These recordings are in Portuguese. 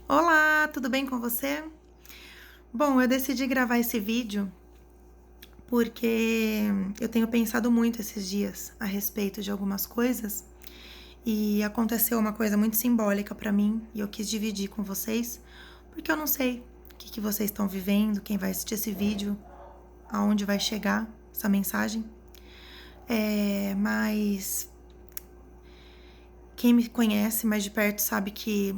Olá, tudo bem com você? Bom, eu decidi gravar esse vídeo porque eu tenho pensado muito esses dias a respeito de algumas coisas e aconteceu uma coisa muito simbólica pra mim e eu quis dividir com vocês, porque eu não sei o que vocês estão vivendo, quem vai assistir esse vídeo, aonde vai chegar essa mensagem. Mas quem me conhece mais de perto sabe que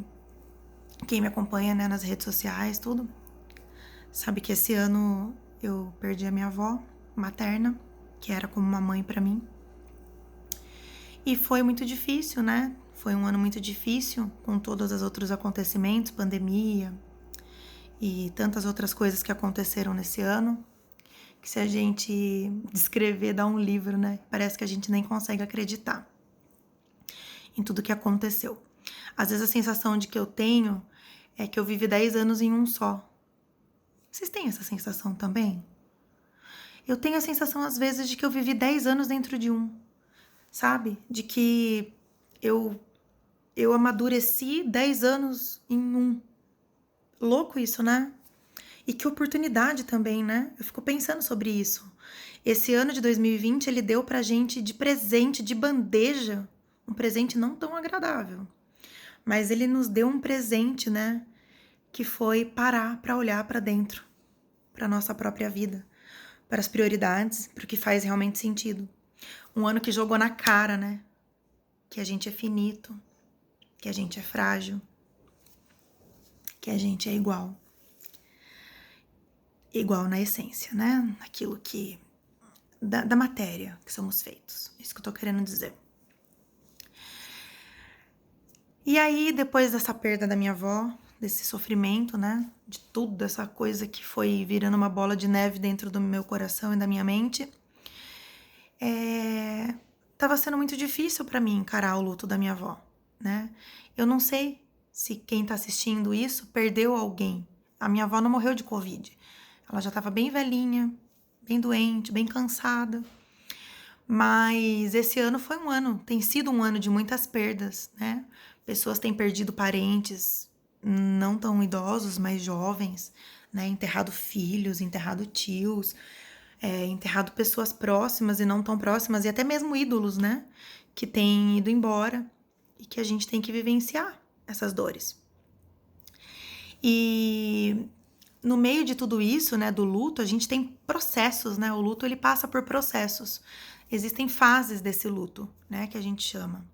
quem me acompanha, né, nas redes sociais, tudo, sabe que esse ano eu perdi a minha avó materna, que era como uma mãe pra mim. E foi muito difícil, né? Foi um ano muito difícil, com todos os outros acontecimentos, pandemia e tantas outras coisas que aconteceram nesse ano, que se a gente descrever, dá um livro, né? Parece que a gente nem consegue acreditar em tudo que aconteceu. Às vezes a sensação de que eu tenho é que eu vivi 10 anos em um só. Vocês têm essa sensação também? Eu tenho a sensação, às vezes, de que eu vivi 10 anos dentro de um, sabe? De que eu, eu amadureci 10 anos em um. Louco isso, né? E que oportunidade também, né? Eu fico pensando sobre isso. Esse ano de 2020, ele deu pra gente de presente, de bandeja, um presente não tão agradável. Mas ele nos deu um presente, né? Que foi parar pra olhar pra dentro, pra nossa própria vida, para as prioridades, para o que faz realmente sentido. Um ano que jogou na cara, né? Que a gente é finito, que a gente é frágil, que a gente é igual. Igual na essência, né? Aquilo que... Da matéria que somos feitos. Isso que eu tô querendo dizer. E aí, depois dessa perda da minha avó, desse sofrimento, né? De tudo, dessa coisa que foi virando uma bola de neve dentro do meu coração e da minha mente, tava sendo muito difícil pra mim encarar o luto da minha avó, né? Eu não sei se quem tá assistindo isso perdeu alguém. A minha avó não morreu de Covid. Ela já tava bem velhinha, bem doente, bem cansada. Mas esse ano foi um ano, tem sido um ano de muitas perdas, né? Pessoas têm perdido parentes, não tão idosos, mas jovens, né? Enterrado filhos, enterrado tios, enterrado pessoas próximas e não tão próximas, e até mesmo ídolos, né? Que têm ido embora e que a gente tem que vivenciar essas dores. E no meio de tudo isso, né, do luto, a gente tem processos, né? O luto, ele passa por processos. Existem fases desse luto, né, que a gente chama.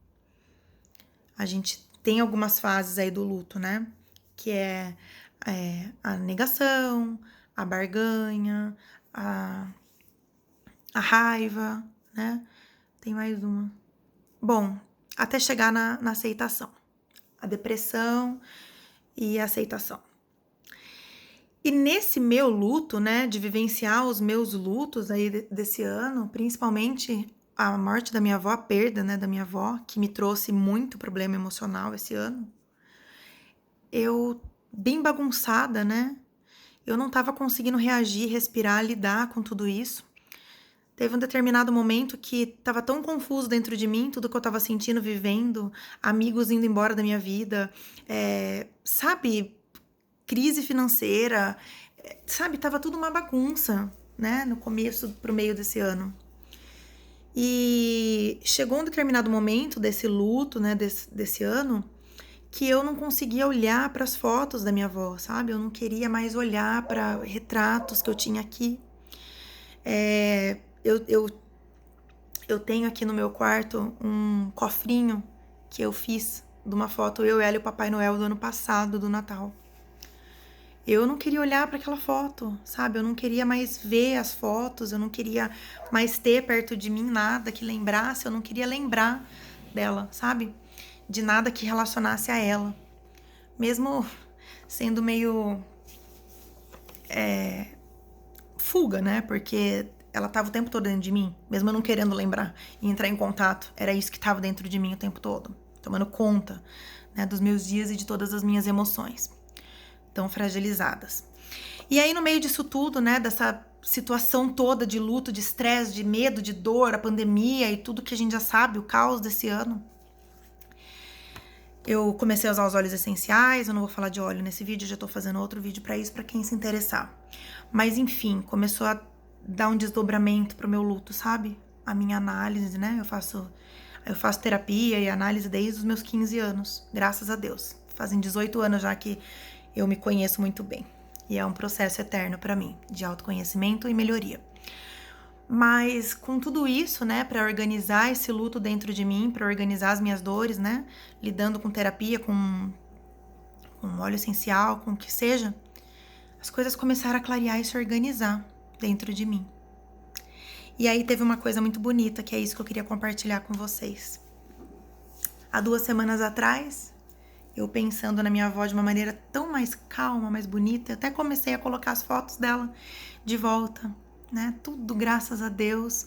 A gente tem algumas fases aí do luto, né? Que a negação, a barganha, a raiva, né? Tem mais uma. Bom, até chegar na aceitação. A depressão e a aceitação. E nesse meu luto, né, de vivenciar os meus lutos aí desse ano, principalmente a morte da minha avó, a perda, né, da minha avó, que me trouxe muito problema emocional esse ano, eu, bem bagunçada, né, eu não tava conseguindo reagir, respirar, lidar com tudo isso. Teve um determinado momento que tava tão confuso dentro de mim, tudo que eu tava sentindo, vivendo, amigos indo embora da minha vida, sabe, crise financeira, sabe, tava tudo uma bagunça, né, no começo pro meio desse ano. E chegou um determinado momento desse luto, né, desse ano, que eu não conseguia olhar para as fotos da minha avó, sabe? Eu não queria mais olhar para retratos que eu tinha aqui. Eu tenho aqui no meu quarto um cofrinho que eu fiz de uma foto eu, ela e o Papai Noel do ano passado, do Natal. Eu não queria olhar para aquela foto, sabe? Eu não queria mais ver as fotos, eu não queria mais ter perto de mim nada que lembrasse, eu não queria lembrar dela, sabe? De nada que relacionasse a ela. Mesmo sendo meio fuga, né? Porque ela tava o tempo todo dentro de mim, mesmo eu não querendo lembrar e entrar em contato. Era isso que tava dentro de mim o tempo todo, tomando conta, né, dos meus dias e de todas as minhas emoções tão fragilizadas. E aí, no meio disso tudo, né, dessa situação toda de luto, de estresse, de medo, de dor, a pandemia e tudo que a gente já sabe, o caos desse ano, Eu comecei a usar os óleos essenciais, eu não vou falar de óleo nesse vídeo, já tô fazendo outro vídeo pra isso, pra quem se interessar. Mas enfim, começou a dar um desdobramento pro meu luto, sabe? A minha análise, né? Eu faço terapia e análise desde os meus 15 anos, graças a Deus. Fazem 18 anos já que eu me conheço muito bem. E é um processo eterno pra mim, de autoconhecimento e melhoria. Mas com tudo isso, né, para organizar esse luto dentro de mim, para organizar as minhas dores, né, lidando com terapia, com óleo essencial, com o que seja, as coisas começaram a clarear e se organizar dentro de mim. E aí teve uma coisa muito bonita, que é isso que eu queria compartilhar com vocês. Há 2 semanas atrás, eu pensando na minha avó de uma maneira tão mais calma, mais bonita, eu até comecei a colocar as fotos dela de volta, né? Tudo graças a Deus.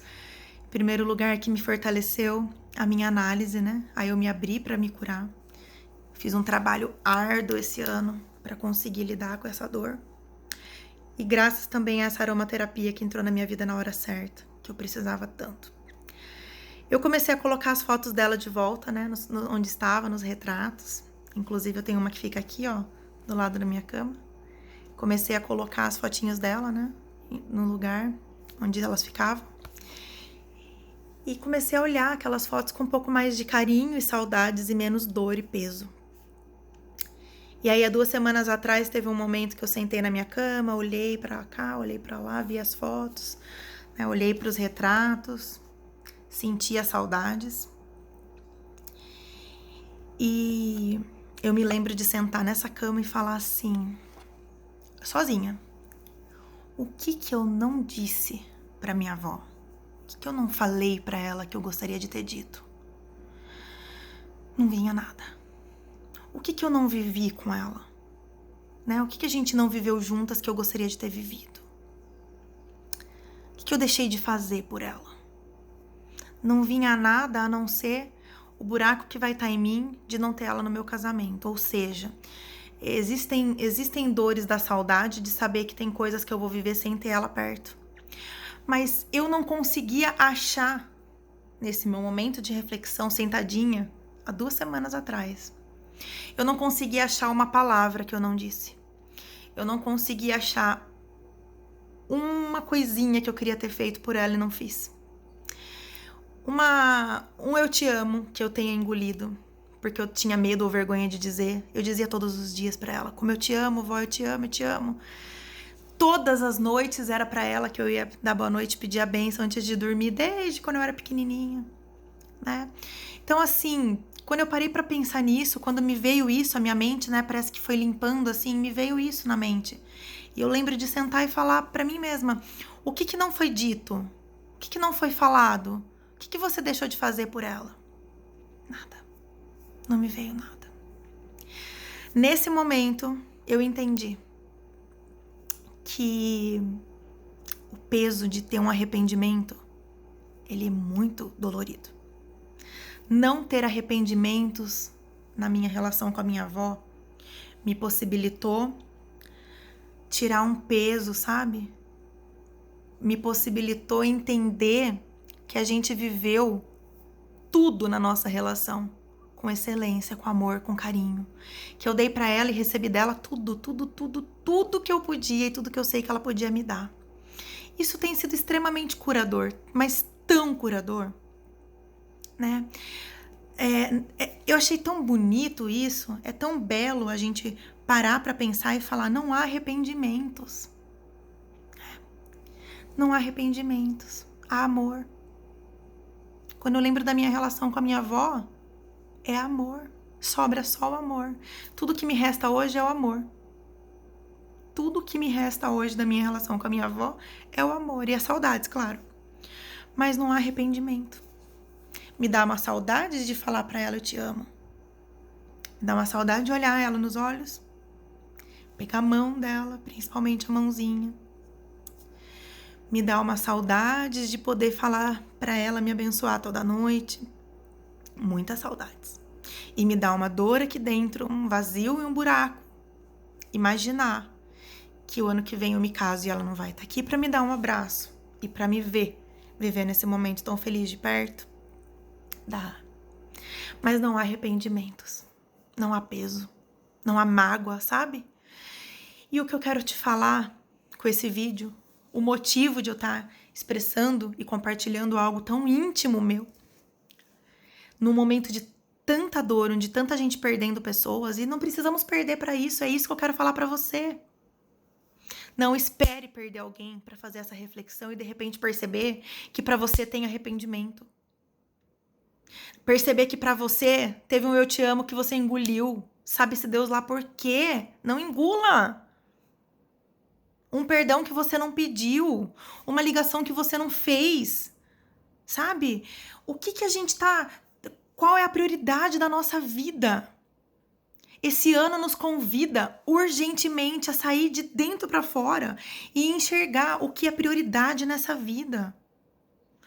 Em primeiro lugar, que me fortaleceu a minha análise, né? Aí eu me abri para me curar. Fiz um trabalho árduo esse ano para conseguir lidar com essa dor. E graças também a essa aromaterapia que entrou na minha vida na hora certa, que eu precisava tanto. Eu comecei a colocar as fotos dela de volta, né? Onde estava, nos retratos. Inclusive eu tenho uma que fica aqui, ó, do lado da minha cama. Comecei a colocar as fotinhas dela, né? No lugar onde elas ficavam. E comecei a olhar aquelas fotos com um pouco mais de carinho e saudades e menos dor e peso. E aí, há 2 semanas atrás, teve um momento que eu sentei na minha cama, olhei pra cá, olhei pra lá, vi as fotos, né? Olhei pros retratos, senti as saudades. E eu me lembro de sentar nessa cama e falar assim, sozinha, o que eu não disse pra minha avó? O que eu não falei pra ela que eu gostaria de ter dito? Não vinha nada. O que eu não vivi com ela? Né? O que a gente não viveu juntas que eu gostaria de ter vivido? O que eu deixei de fazer por ela? Não vinha nada a não ser o buraco que vai estar em mim de não ter ela no meu casamento. Ou seja, existem dores da saudade de saber que tem coisas que eu vou viver sem ter ela perto. Mas eu não conseguia achar, nesse meu momento de reflexão, sentadinha, há 2 semanas atrás, eu não conseguia achar uma palavra que eu não disse. Eu não conseguia achar uma coisinha que eu queria ter feito por ela e não fiz. Um eu te amo que eu tenha engolido, porque eu tinha medo ou vergonha de dizer. Eu dizia todos os dias pra ela, como eu te amo, vó, eu te amo, eu te amo. Todas as noites era pra ela que eu ia dar boa noite, pedir a bênção antes de dormir, desde quando eu era pequenininha, né? Então, assim, quando eu parei pra pensar nisso, quando me veio isso à minha mente, né? Parece que foi limpando, assim, me veio isso na mente. E eu lembro de sentar e falar pra mim mesma, o que não foi dito? O que não foi falado? O que você deixou de fazer por ela? Nada. Não me veio nada. Nesse momento, eu entendi que o peso de ter um arrependimento, ele é muito dolorido. Não ter arrependimentos na minha relação com a minha avó me possibilitou tirar um peso, sabe? Me possibilitou entender que a gente viveu tudo na nossa relação com excelência, com amor, com carinho. Que eu dei pra ela e recebi dela tudo que eu podia e tudo que eu sei que ela podia me dar. Isso tem sido extremamente curador, mas tão curador, né? Eu achei tão bonito isso, é tão belo a gente parar pra pensar e falar, não há arrependimentos. Não há arrependimentos, há amor. Quando eu lembro da minha relação com a minha avó, é amor, sobra só o amor. Tudo que me resta hoje é o amor. Tudo que me resta hoje da minha relação com a minha avó é o amor e as saudades, claro. Mas não há arrependimento. Me dá uma saudade de falar pra ela eu te amo. Me dá uma saudade de olhar ela nos olhos, pegar a mão dela, principalmente a mãozinha. Me dá uma saudade de poder falar pra ela me abençoar toda noite. Muitas saudades. E me dá uma dor aqui dentro, um vazio e um buraco. Imaginar que o ano que vem eu me caso e ela não vai estar aqui pra me dar um abraço e pra me ver, viver nesse momento tão feliz de perto. Dá. Mas não há arrependimentos. não há peso, não há mágoa, sabe? E o que eu quero te falar com esse vídeo, o motivo de eu estar expressando e compartilhando algo tão íntimo meu, num momento de tanta dor, onde tanta gente perdendo pessoas, e não precisamos perder para isso, é isso que eu quero falar para você. Não espere perder alguém para fazer essa reflexão e de repente perceber que para você tem arrependimento. Perceber que para você teve um eu te amo que você engoliu. Sabe-se Deus lá por quê? Não engula. Um perdão que você não pediu. Uma ligação que você não fez. Sabe? O que a gente tá... Qual é a prioridade da nossa vida? Esse ano nos convida urgentemente a sair de dentro para fora e enxergar o que é prioridade nessa vida.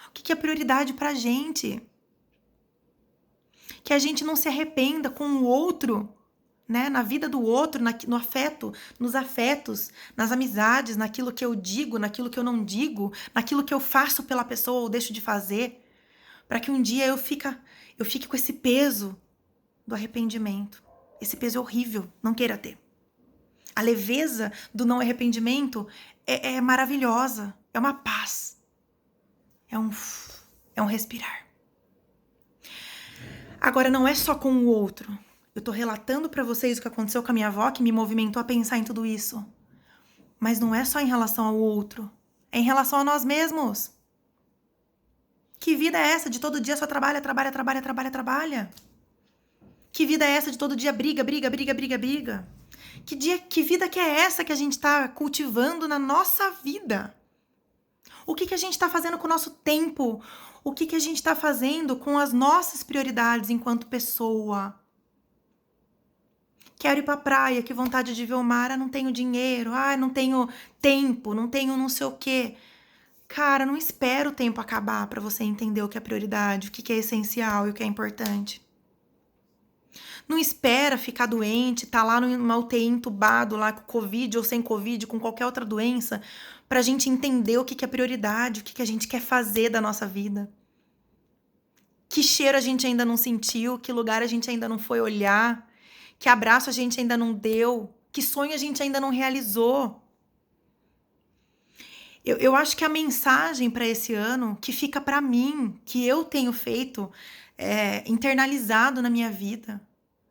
O que é prioridade pra gente. Que a gente não se arrependa com o outro, né? Na vida do outro, no afeto, nos afetos, nas amizades, naquilo que eu digo, naquilo que eu não digo, naquilo que eu faço pela pessoa ou deixo de fazer, para que um dia eu fique com esse peso do arrependimento. Esse peso é horrível, não queira ter. A leveza do não arrependimento é maravilhosa, é uma paz, é um respirar. Agora, não é só com o outro. Eu tô relatando pra vocês o que aconteceu com a minha avó, que me movimentou a pensar em tudo isso. Mas não é só em relação ao outro. É em relação a nós mesmos. Que vida é essa de todo dia só trabalha, trabalha, trabalha, trabalha, trabalha? Que vida é essa de todo dia briga, briga, briga, briga, briga? Que vida que é essa que a gente tá cultivando na nossa vida? O que a gente tá fazendo com o nosso tempo? O que a gente tá fazendo com as nossas prioridades enquanto pessoa? Quero ir pra praia, que vontade de ver o mar, não tenho dinheiro, não tenho tempo, não tenho não sei o quê. Cara, não espera o tempo acabar pra você entender o que é prioridade, o que é essencial e o que é importante. Não espera ficar doente, tá lá numa UTI entubado, lá com Covid ou sem Covid, com qualquer outra doença, pra gente entender o que é prioridade, o que a gente quer fazer da nossa vida. Que cheiro a gente ainda não sentiu, que lugar a gente ainda não foi olhar, que abraço a gente ainda não deu, que sonho a gente ainda não realizou. Eu acho que a mensagem para esse ano, que fica para mim, que eu tenho feito, internalizado na minha vida,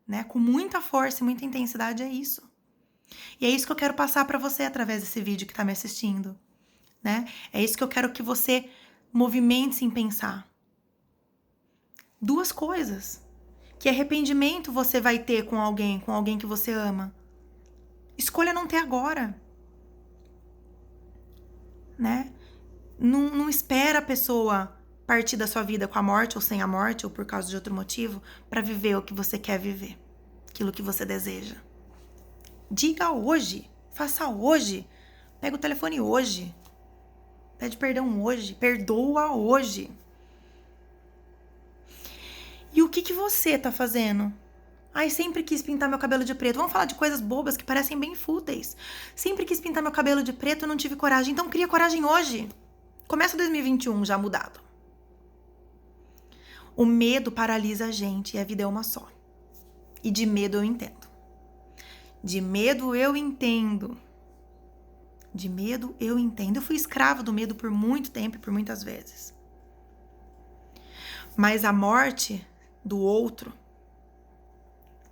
né, com muita força e muita intensidade, é isso. E é isso que eu quero passar para você através desse vídeo que tá me assistindo, né? É isso que eu quero que você movimente-se em pensar. Duas coisas. Que arrependimento você vai ter com alguém que você ama? Escolha não ter agora, né? Não espera a pessoa partir da sua vida com a morte ou sem a morte ou por causa de outro motivo para viver o que você quer viver, aquilo que você deseja. Diga hoje, faça hoje, pega o telefone hoje, pede perdão hoje, perdoa hoje. E o que você tá fazendo? Ai, sempre quis pintar meu cabelo de preto. Vamos falar de coisas bobas que parecem bem fúteis. Sempre quis pintar meu cabelo de preto, não tive coragem. Então cria coragem hoje. Começa 2021 já mudado. O medo paralisa a gente e a vida é uma só. E de medo eu entendo. De medo eu entendo. De medo eu entendo. Eu fui escravo do medo por muito tempo e por muitas vezes. Mas a morte do outro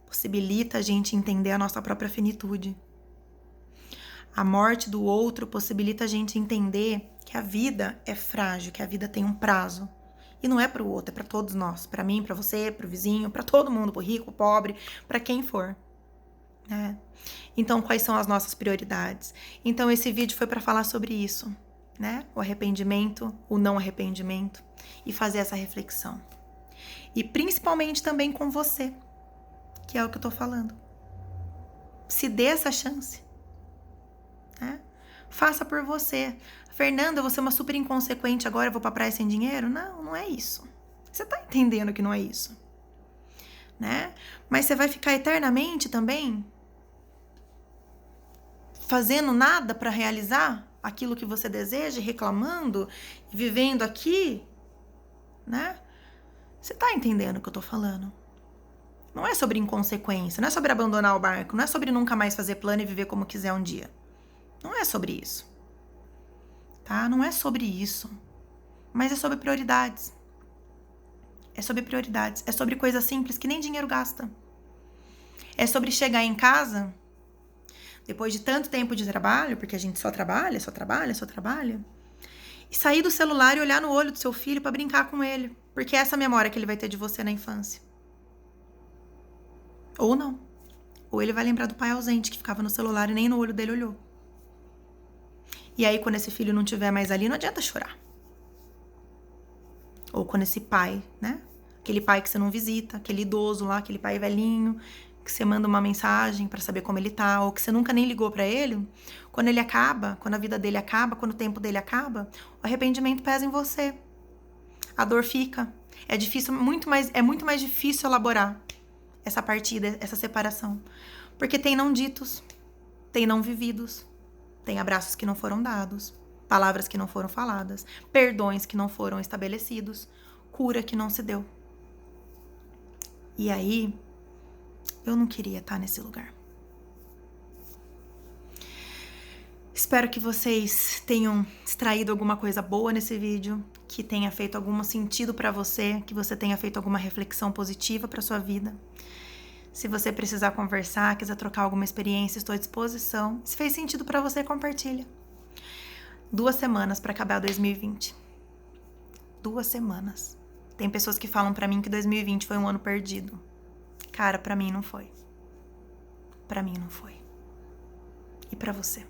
possibilita a gente entender a nossa própria finitude. A morte do outro possibilita a gente entender que a vida é frágil, que a vida tem um prazo. E não é para o outro, é para todos nós. Para mim, para você, para o vizinho, para todo mundo, para o rico, para o pobre, para quem for. Né? Então, quais são as nossas prioridades? Então, esse vídeo foi para falar sobre isso, né? O arrependimento, o não arrependimento e fazer essa reflexão. E principalmente também com você, que é o que eu tô falando. Se dê essa chance, né? Faça por você. Fernanda, você é uma super inconsequente agora, eu vou pra praia sem dinheiro? Não, não é isso. Você tá entendendo que não é isso, né? Mas você vai ficar eternamente também fazendo nada pra realizar aquilo que você deseja, reclamando, vivendo aqui, né? Você tá entendendo o que eu tô falando? Não é sobre inconsequência, não é sobre abandonar o barco, não é sobre nunca mais fazer plano e viver como quiser um dia. Não é sobre isso, tá? Não é sobre isso, mas é sobre prioridades. É sobre prioridades, é sobre coisas simples que nem dinheiro gasta. É sobre chegar em casa, depois de tanto tempo de trabalho, porque a gente só trabalha, e sair do celular e olhar no olho do seu filho pra brincar com ele, porque é essa memória que ele vai ter de você na infância. Ou não. Ou ele vai lembrar do pai ausente que ficava no celular e nem no olho dele olhou. E aí, quando esse filho não estiver mais ali, não adianta chorar. Ou quando esse pai, né? Aquele pai que você não visita, aquele idoso lá, aquele pai velhinho, que você manda uma mensagem pra saber como ele tá, ou que você nunca nem ligou pra ele, quando ele acaba, quando a vida dele acaba, quando o tempo dele acaba, o arrependimento pesa em você. A dor fica. É difícil, é muito mais difícil elaborar essa partida, essa separação. Porque tem não ditos, tem não vividos, tem abraços que não foram dados, palavras que não foram faladas, perdões que não foram estabelecidos, cura que não se deu. E aí, eu não queria estar nesse lugar. Espero que vocês tenham extraído alguma coisa boa nesse vídeo, que tenha feito algum sentido pra você, que você tenha feito alguma reflexão positiva pra sua vida. Se você precisar conversar, quiser trocar alguma experiência, estou à disposição. Se fez sentido pra você, compartilha. 2 semanas pra acabar 2020. 2 semanas. Tem pessoas que falam pra mim que 2020 foi um ano perdido. Cara, pra mim não foi. Pra mim não foi. E pra você?